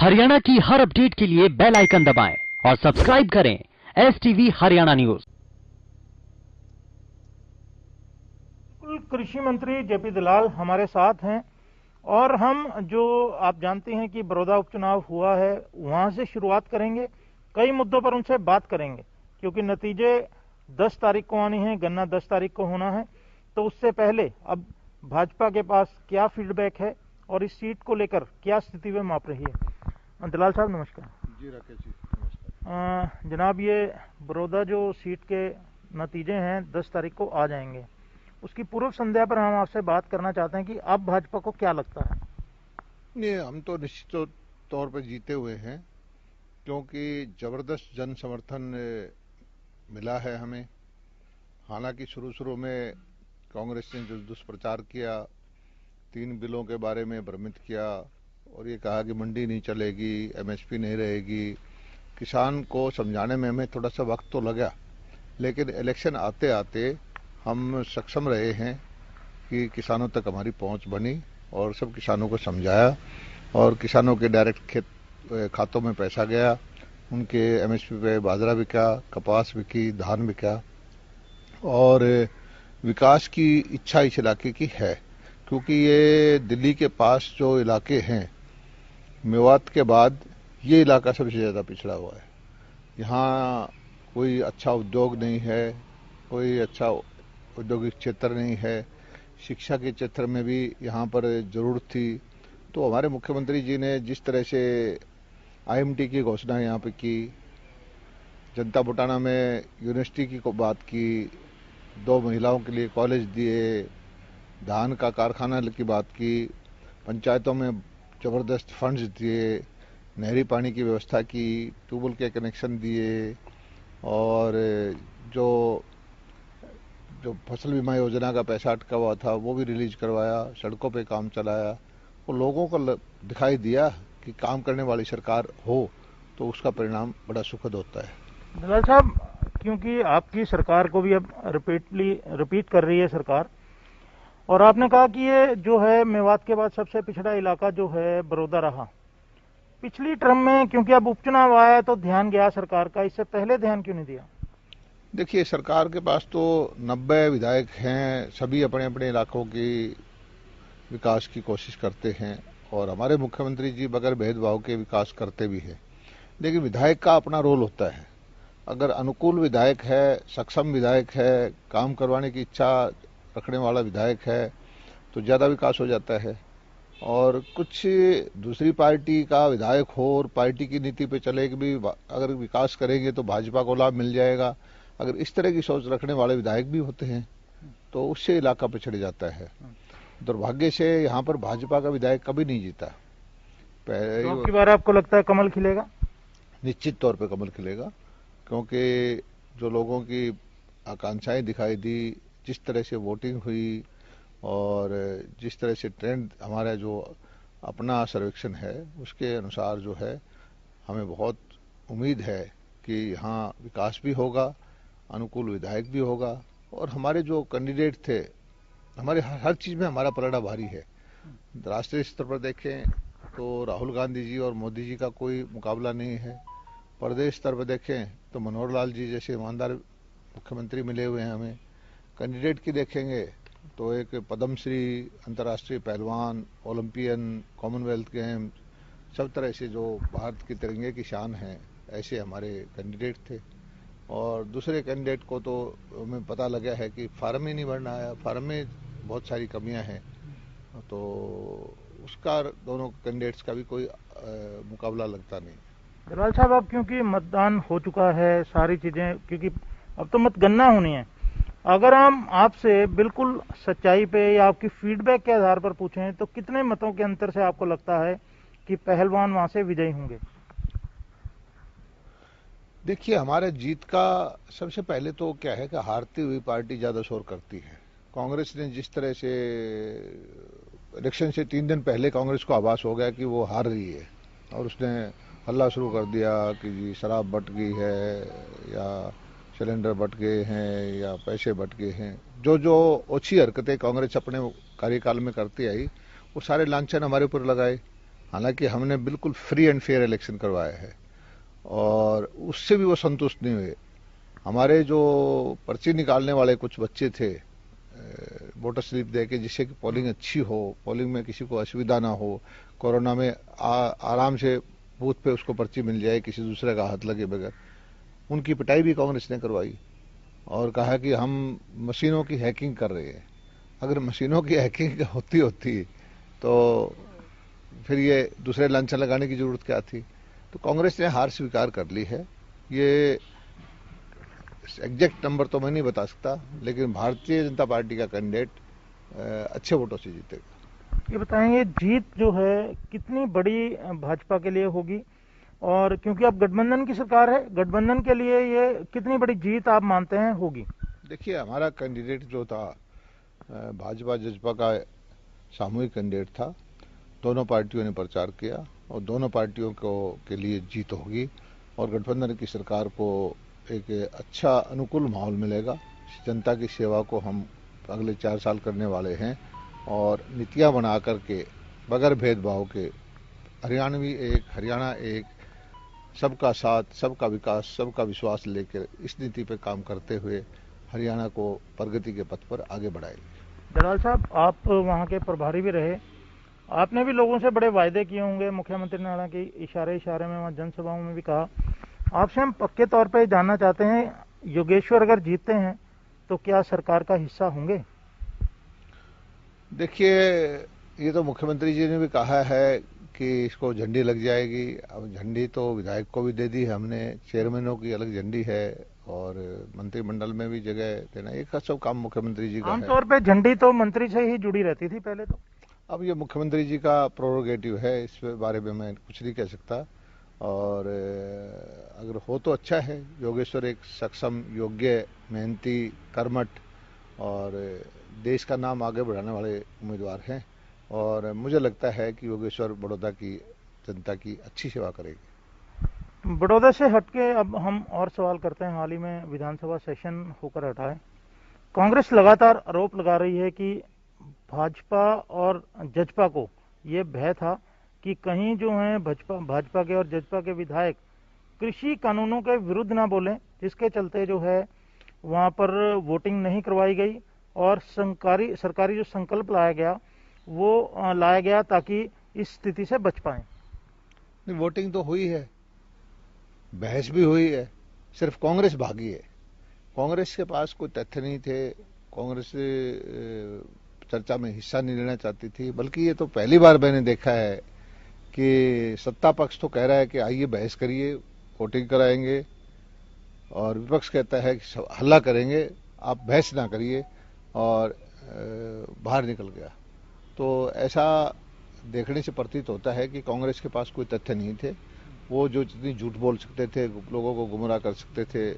हरियाणा की हर अपडेट के लिए बेल आइकन दबाएं और सब्सक्राइब करें STV हरियाणा न्यूज। कृषि मंत्री जेपी दलाल हमारे साथ हैं और हम जो आप जानते हैं कि बड़ौदा उपचुनाव हुआ है वहां से शुरुआत करेंगे। कई मुद्दों पर उनसे बात करेंगे क्योंकि नतीजे 10 तारीख को आने हैं, गन्ना 10 तारीख को होना है। तो उससे पहले अब भाजपा के पास क्या फीडबैक है और इस सीट को लेकर क्या स्थिति वे माप रही है। दलाल साहब नमस्कार। जी राकेश जी नमस्कार। जनाब, ये बड़ौदा जो सीट के नतीजे हैं 10 तारीख को आ जाएंगे, उसकी पूर्व संध्या पर हम आपसे बात करना चाहते हैं कि अब भाजपा को क्या लगता है। नहीं, हम तो निश्चित तौर पर जीते हुए हैं क्योंकि जबरदस्त जन समर्थन मिला है हमें। हालांकि शुरू में कांग्रेस ने जो दुष्प्रचार किया, 3 बिलों के बारे में भ्रमित किया और ये कहा कि मंडी नहीं चलेगी, MSP नहीं रहेगी, किसान को समझाने में हमें थोड़ा सा वक्त तो लगा, लेकिन इलेक्शन आते आते हम सक्षम रहे हैं कि किसानों तक हमारी पहुंच बनी और सब किसानों को समझाया और किसानों के डायरेक्ट खातों में पैसा गया। उनके MSP पे बाजरा बिका, कपास बिकी, धान बिका और विकास की इच्छा इस इलाके की है क्योंकि ये दिल्ली के पास जो इलाके हैं, मेवात के बाद ये इलाका सबसे ज़्यादा पिछड़ा हुआ है। यहाँ कोई अच्छा उद्योग नहीं है, कोई अच्छा औद्योगिक क्षेत्र नहीं है, शिक्षा के क्षेत्र में भी यहाँ पर जरूरत थी। तो हमारे मुख्यमंत्री जी ने जिस तरह से IMT की घोषणा यहाँ पे की, जनता बुटाना में यूनिवर्सिटी की बात की, 2 महिलाओं के लिए कॉलेज दिए, धान का कारखाना की बात की, पंचायतों में जबरदस्त फंड्स दिए, नहरी पानी की व्यवस्था की, ट्यूबवेल के कनेक्शन दिए और जो फसल बीमा योजना का पैसा अटका हुआ था वो भी रिलीज करवाया, सड़कों पे काम चलाया। वो लोगों को दिखाई दिया कि काम करने वाली सरकार हो तो उसका परिणाम बड़ा सुखद होता है। दलाल साहब, क्योंकि आपकी सरकार को भी अब रिपीट कर रही है सरकार, और आपने कहा कि ये जो है मेवात के बाद सबसे पिछड़ा इलाका जो है बड़ौदा रहा। पिछली टर्म में क्योंकि अब उपचुनाव आया तो ध्यान गया सरकार का, इससे पहले ध्यान क्यों नहीं दिया। देखिए, सरकार के पास तो 90 विधायक हैं, सभी अपने अपने इलाकों की विकास की कोशिश करते हैं और हमारे मुख्यमंत्री जी बगैर भेदभाव के विकास करते भी हैं। लेकिन विधायक का अपना रोल होता है। अगर अनुकूल विधायक है, सक्षम विधायक है, काम करवाने की इच्छा रखने वाला विधायक है तो ज़्यादा विकास हो जाता है। और कुछ दूसरी पार्टी का विधायक हो और पार्टी की नीति पे चले कि भी अगर विकास करेंगे तो भाजपा को लाभ मिल जाएगा, अगर इस तरह की सोच रखने वाले विधायक भी होते हैं तो उससे इलाका पिछड़ जाता है। दुर्भाग्य से यहाँ पर भाजपा का विधायक कभी नहीं जीता। तो बार आपको लगता है कमल खिलेगा? निश्चित तौर पे कमल खिलेगा क्योंकि जो लोगों की आकांक्षाएं दिखाई दी, जिस तरह से वोटिंग हुई और जिस तरह से ट्रेंड हमारा जो अपना सर्वेक्षण है उसके अनुसार जो है हमें बहुत उम्मीद है कि यहाँ विकास भी होगा, अनुकूल विधायक भी होगा और हमारे जो कैंडिडेट थे, हमारे हर चीज़ में हमारा पलड़ा भारी है। राष्ट्रीय स्तर पर देखें तो राहुल गांधी जी और मोदी जी का कोई मुकाबला नहीं है। प्रदेश स्तर पर देखें तो मनोहर लाल जी जैसे ईमानदार मुख्यमंत्री मिले हुए हैं हमें। कैंडिडेट की देखेंगे तो एक पद्मश्री, अंतर्राष्ट्रीय पहलवान, ओलंपियन, कॉमनवेल्थ गेम, सब तरह से जो भारत के तिरंगे की शान है, ऐसे हमारे कैंडिडेट थे। और दूसरे कैंडिडेट को तो हमें पता लगा है कि फार्म ही नहीं भरना आया, फार्म में बहुत सारी कमियां हैं, तो उसका दोनों कैंडिडेट्स का भी कोई मुकाबला लगता नहीं। दलाल साहब, अब क्योंकि मतदान हो चुका है, सारी चीजें, क्योंकि अब तो मतगणना होनी है, अगर हम आपसे बिल्कुल सच्चाई पे या आपकी फीडबैक के आधार पर पूछें तो कितने मतों के अंतर से आपको लगता है कि पहलवान वहां से विजयी होंगे? देखिए, हमारे जीत का सबसे पहले तो क्या है कि हारती हुई पार्टी ज्यादा शोर करती है। कांग्रेस ने जिस तरह से इलेक्शन से 3 दिन पहले कांग्रेस को आभास हो गया कि वो हार रही है और उसने हल्ला शुरू कर दिया कि जी शराब बट गई है या सिलेंडर बट गए हैं या पैसे बट गए हैं। जो ओछी हरकतें कांग्रेस अपने कार्यकाल में करती आई वो सारे लांछन हमारे ऊपर लगाए। हालांकि हमने बिल्कुल फ्री एंड फेयर इलेक्शन करवाया है और उससे भी वो संतुष्ट नहीं हुए। हमारे जो पर्ची निकालने वाले कुछ बच्चे थे वोटर स्लिप दे के, जिससे कि पोलिंग अच्छी हो, पोलिंग में किसी को असुविधा ना हो, कोरोना में आराम से बूथ पे उसको पर्ची मिल जाए किसी दूसरे का हाथ लगे बगैर, उनकी पिटाई भी कांग्रेस ने करवाई और कहा कि हम मशीनों की हैकिंग कर रहे हैं। अगर मशीनों की हैकिंग होती तो फिर ये दूसरे लांछन लगाने की जरूरत क्या थी। तो कांग्रेस ने हार स्वीकार कर ली है। ये एग्जैक्ट नंबर तो मैं नहीं बता सकता, लेकिन भारतीय जनता पार्टी का कैंडिडेट अच्छे वोटों से जीतेगा। ये बताएंगे जीत जो है कितनी बड़ी भाजपा के लिए होगी, और क्योंकि अब गठबंधन की सरकार है, गठबंधन के लिए ये कितनी बड़ी जीत आप मानते हैं होगी? देखिए, हमारा कैंडिडेट जो था भाजपा जजपा का सामूहिक कैंडिडेट था। दोनों पार्टियों ने प्रचार किया और दोनों पार्टियों के लिए जीत होगी और गठबंधन की सरकार को एक अच्छा अनुकूल माहौल मिलेगा। जनता की सेवा को हम अगले 4 साल करने वाले हैं और नीतियां बना करके बगैर भेदभाव के हरियाणा एक, सबका साथ, सबका विकास, सबका विश्वास लेकर इस नीति पर काम करते हुए हरियाणा को प्रगति के पथ पर आगे बढ़ाएंगे। दलाल साहब, आप वहाँ के प्रभारी भी रहे, आपने भी लोगों से बड़े वायदे किए होंगे। मुख्यमंत्री ने हालांकि इशारे में वहाँ जनसभाओं में भी कहा। आपसे हम पक्के तौर पे जानना चाहते हैं, योगेश्वर अगर जीतते हैं तो क्या सरकार का हिस्सा होंगे? देखिए, ये तो मुख्यमंत्री जी ने भी कहा है कि इसको झंडी लग जाएगी। अब झंडी तो विधायक को भी दे दी है हमने, चेयरमैनों की अलग झंडी है और मंत्रिमंडल में भी जगह देना, एक सब काम मुख्यमंत्री जी का है। आमतौर पे झंडी तो मंत्री से ही जुड़ी रहती थी पहले तो। अब ये मुख्यमंत्री जी का प्रोरोगेटिव है, इस बारे में मैं कुछ नहीं कह सकता। और अगर हो तो अच्छा है। योगेश्वर एक सक्षम, योग्य, मेहनती, कर्मठ और देश का नाम आगे बढ़ाने वाले उम्मीदवार हैं और मुझे लगता है कि योगेश्वर बड़ौदा की जनता की अच्छी सेवा करेगी। बड़ौदा से हटके अब हम और सवाल करते हैं। हाल ही में विधानसभा सेशन होकर हटा है, कांग्रेस लगातार आरोप लगा रही है कि भाजपा और जजपा को ये भय था कि कहीं जो है भाजपा के और जजपा के विधायक कृषि कानूनों के विरुद्ध ना बोलें, जिसके चलते जो है वहां पर वोटिंग नहीं करवाई गई और सरकारी जो संकल्प लाया गया वो लाया गया ताकि इस स्थिति से बच पाए। वोटिंग तो हुई है, बहस भी हुई है, सिर्फ कांग्रेस भागी है। कांग्रेस के पास कोई तथ्य नहीं थे, कांग्रेस चर्चा में हिस्सा नहीं लेना चाहती थी। बल्कि ये तो पहली बार मैंने देखा है कि सत्ता पक्ष तो कह रहा है कि आइए बहस करिए, वोटिंग कराएंगे, और विपक्ष कहता है कि हल्ला करेंगे, आप बहस ना करिए, और बाहर निकल गया। तो ऐसा देखने से प्रतीत होता है कि कांग्रेस के पास कोई तथ्य नहीं थे। वो जो जितनी झूठ बोल सकते थे, लोगों को गुमराह कर सकते थे,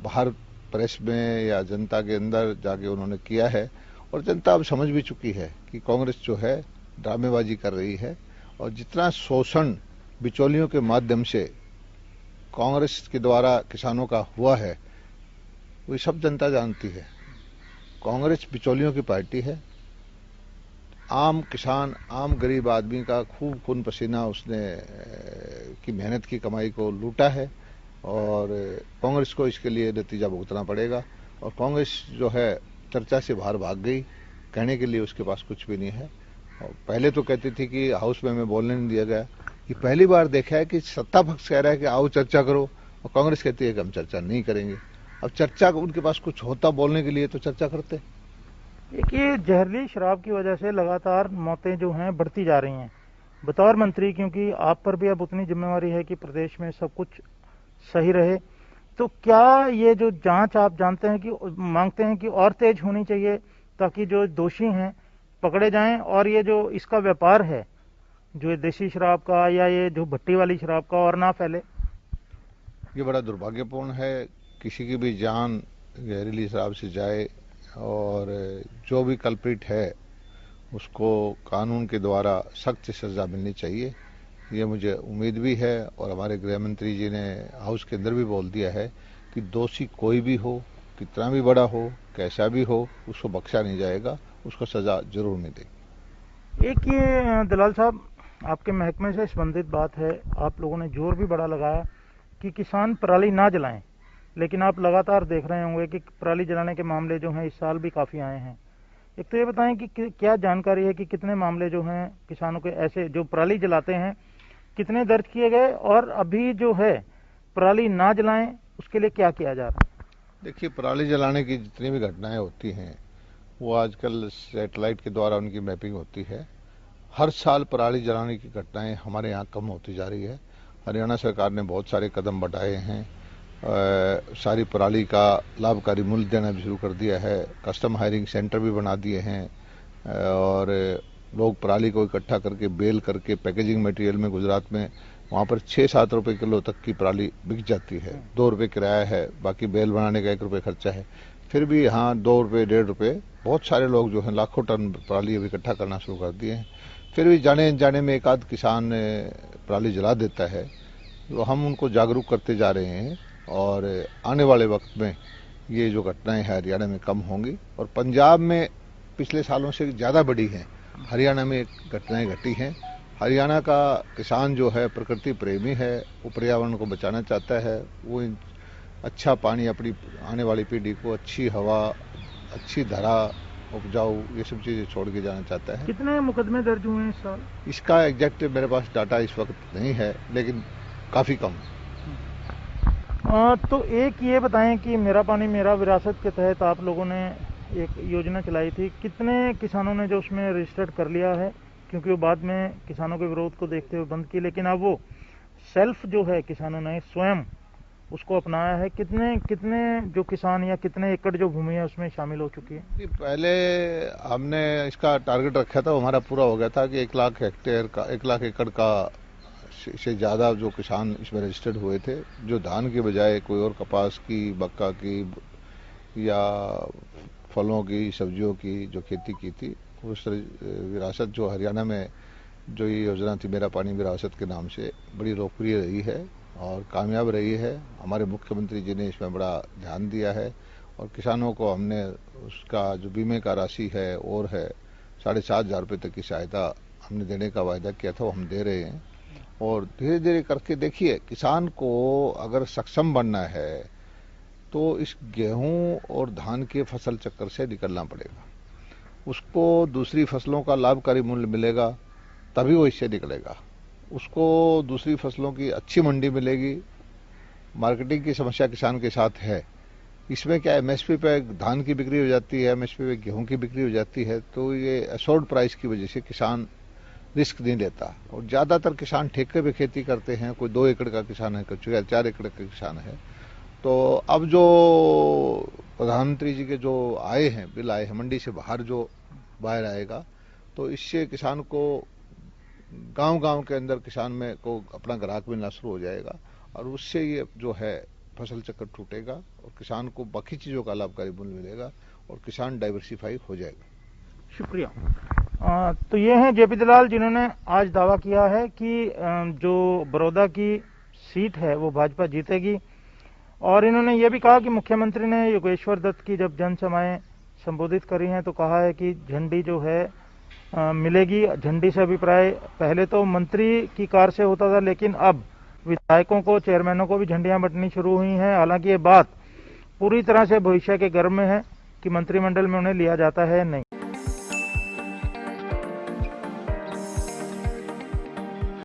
बाहर प्रेस में या जनता के अंदर जाके उन्होंने किया है। और जनता अब समझ भी चुकी है कि कांग्रेस जो है ड्रामेबाजी कर रही है और जितना शोषण बिचौलियों के माध्यम से कांग्रेस के द्वारा किसानों का हुआ है वो सब जनता जानती है। कांग्रेस बिचौलियों की पार्टी है। आम किसान, आम गरीब आदमी का खूब खून पसीना उसने की मेहनत की कमाई को लूटा है और कांग्रेस को इसके लिए नतीजा भुगतना पड़ेगा। और कांग्रेस जो है चर्चा से बाहर भाग गई, कहने के लिए उसके पास कुछ भी नहीं है। और पहले तो कहती थी कि हाउस में बोलने नहीं दिया गया। ये पहली बार देखा है कि सत्ता पक्ष कह रहा है कि आओ चर्चा करो और कांग्रेस कहती है कि हम चर्चा नहीं करेंगे। अब चर्चा उनके पास कुछ होता बोलने के लिए तो चर्चा करते। एक ये जहरीली शराब की वजह से लगातार मौतें जो हैं बढ़ती जा रही हैं। बतौर मंत्री, क्योंकि आप पर भी अब उतनी जिम्मेवारी है कि प्रदेश में सब कुछ सही रहे, तो क्या ये जो जांच आप जानते हैं कि मांगते हैं कि और तेज होनी चाहिए ताकि जो दोषी हैं पकड़े जाएं और ये जो इसका व्यापार है जो देसी शराब का या ये जो भट्टी वाली शराब का और ना फैले? ये बड़ा दुर्भाग्यपूर्ण है, किसी की भी जान जहरीली शराब से जाए और जो भी कल्प्रिट है उसको कानून के द्वारा सख्त सजा मिलनी चाहिए। ये मुझे उम्मीद भी है और हमारे गृह मंत्री जी ने हाउस के अंदर भी बोल दिया है कि दोषी कोई भी हो, कितना भी बड़ा हो, कैसा भी हो, उसको बख्शा नहीं जाएगा, उसको सजा जरूर मिलेगी। एक ये दलाल साहब, आपके महकमे से संबंधित बात है, आप लोगों ने जोर भी बड़ा लगाया कि किसान पराली ना जलाएं, लेकिन आप लगातार देख रहे होंगे कि पराली जलाने के मामले जो हैं इस साल भी काफ़ी आए हैं। एक तो ये बताएं कि क्या जानकारी है कि कितने मामले जो हैं किसानों के ऐसे जो पराली जलाते हैं कितने दर्ज किए गए, और अभी जो है पराली ना जलाएं उसके लिए क्या किया जा रहा है? देखिए, पराली जलाने की जितनी भी घटनाएं होती हैं वो आजकल सैटेलाइट के द्वारा उनकी मैपिंग होती है। हर साल पराली जलाने की घटनाएं हमारे यहाँ कम होती जा रही है। हरियाणा सरकार ने बहुत सारे कदम बढ़ाए हैं। सारी पराली का लाभकारी मूल्य देना भी शुरू कर दिया है। कस्टम हायरिंग सेंटर भी बना दिए हैं और लोग पराली को इकट्ठा करके बेल करके पैकेजिंग मटेरियल में गुजरात में वहाँ पर 6-7 रुपए किलो तक की पराली बिक जाती है। 2 रुपए किराया है, बाकी बेल बनाने का 1 रुपए खर्चा है। फिर भी यहाँ 2 रुपए 1.5 रुपए बहुत सारे लोग जो है लाखों टन पराली अब इकट्ठा करना शुरू कर दिए हैं। फिर भी जाने अनजाने में एक आध किसान पराली जला देता है, तो हम उनको जागरूक करते जा रहे हैं और आने वाले वक्त में ये जो घटनाएं हैं हरियाणा में कम होंगी। और पंजाब में पिछले सालों से ज़्यादा बढ़ी हैं, हरियाणा में घटनाएं घटी हैं। हरियाणा का किसान जो है प्रकृति प्रेमी है, वो पर्यावरण को बचाना चाहता है, वो अच्छा पानी अपनी आने वाली पीढ़ी को, अच्छी हवा, अच्छी धरा, उपजाऊ, ये सब चीजें छोड़ के जाना चाहता है। कितने मुकदमे दर्ज हुए हैं इस साल? इसका एग्जैक्ट मेरे पास डाटा इस वक्त नहीं है, लेकिन काफी कम। तो एक ये बताएं कि मेरा पानी मेरा विरासत के तहत आप लोगों ने एक योजना चलाई थी, कितने किसानों ने जो उसमें रजिस्टर्ड कर लिया है? क्योंकि वो बाद में किसानों के विरोध को देखते हुए बंद की, लेकिन अब वो सेल्फ जो है किसानों ने स्वयं उसको अपनाया है। कितने जो किसान या कितने एकड़ जो भूमि है उसमें शामिल हो चुकी है? पहले हमने इसका टारगेट रखा था, हमारा पूरा हो गया था कि 1 लाख हेक्टेयर का, 1 लाख एकड़ का से ज़्यादा जो किसान इसमें रजिस्टर्ड हुए थे, जो धान के बजाय कोई और कपास की, मक्का की या फलों की, सब्जियों की जो खेती की थी। उस विरासत जो हरियाणा में जो ये योजना थी मेरा पानी विरासत के नाम से, बड़ी लोकप्रिय रही है और कामयाब रही है। हमारे मुख्यमंत्री जी ने इसमें बड़ा ध्यान दिया है और किसानों को हमने उसका जो बीमे का राशि है और है 7,500 रुपये तक की सहायता हमने देने का वायदा किया था, वो हम दे रहे हैं। और धीरे धीरे करके देखिए, किसान को अगर सक्षम बनना है तो इस गेहूं और धान के फसल चक्कर से निकलना पड़ेगा। उसको दूसरी फसलों का लाभकारी मूल्य मिलेगा तभी वो इससे निकलेगा। उसको दूसरी फसलों की अच्छी मंडी मिलेगी। मार्केटिंग की समस्या किसान के साथ है। इसमें क्या एमएसपी पे धान की बिक्री हो जाती है, एमएसपी पे गेहूं की बिक्री हो जाती है, तो ये एसोर्ड प्राइस की वजह से किसान रिस्क नहीं लेता। और ज्यादातर किसान ठेके पे खेती करते हैं। कोई 2 एकड़ का किसान है, कोई 4 एकड़ का किसान है। तो अब जो प्रधानमंत्री जी के जो आए हैं, बिल आए हैं, मंडी से बाहर जो बाहर आएगा, तो इससे किसान को गांव-गांव के अंदर किसान में को अपना ग्राहक मिलना शुरू हो जाएगा और उससे ये जो है फसल चक्कर टूटेगा और किसान को बाकी चीजों का लाभकारी मूल्य मिलेगा और किसान डाइवर्सिफाई हो जाएगा। शुक्रिया। तो ये हैं जेपी दलाल, जिन्होंने आज दावा किया है कि जो बड़ौदा की सीट है वो भाजपा जीतेगी। और इन्होंने ये भी कहा कि मुख्यमंत्री ने योगेश्वर दत्त की जब जनसभाएं संबोधित करी हैं तो कहा है कि झंडी जो है मिलेगी। झंडी से अभिप्राय पहले तो मंत्री की कार से होता था, लेकिन अब विधायकों को, चेयरमैनों को भी झंडियां बंटनी शुरू हुई हैं। हालांकि ये बात पूरी तरह से भविष्य के गर्भ में है कि मंत्रिमंडल में उन्हें लिया जाता है नहीं।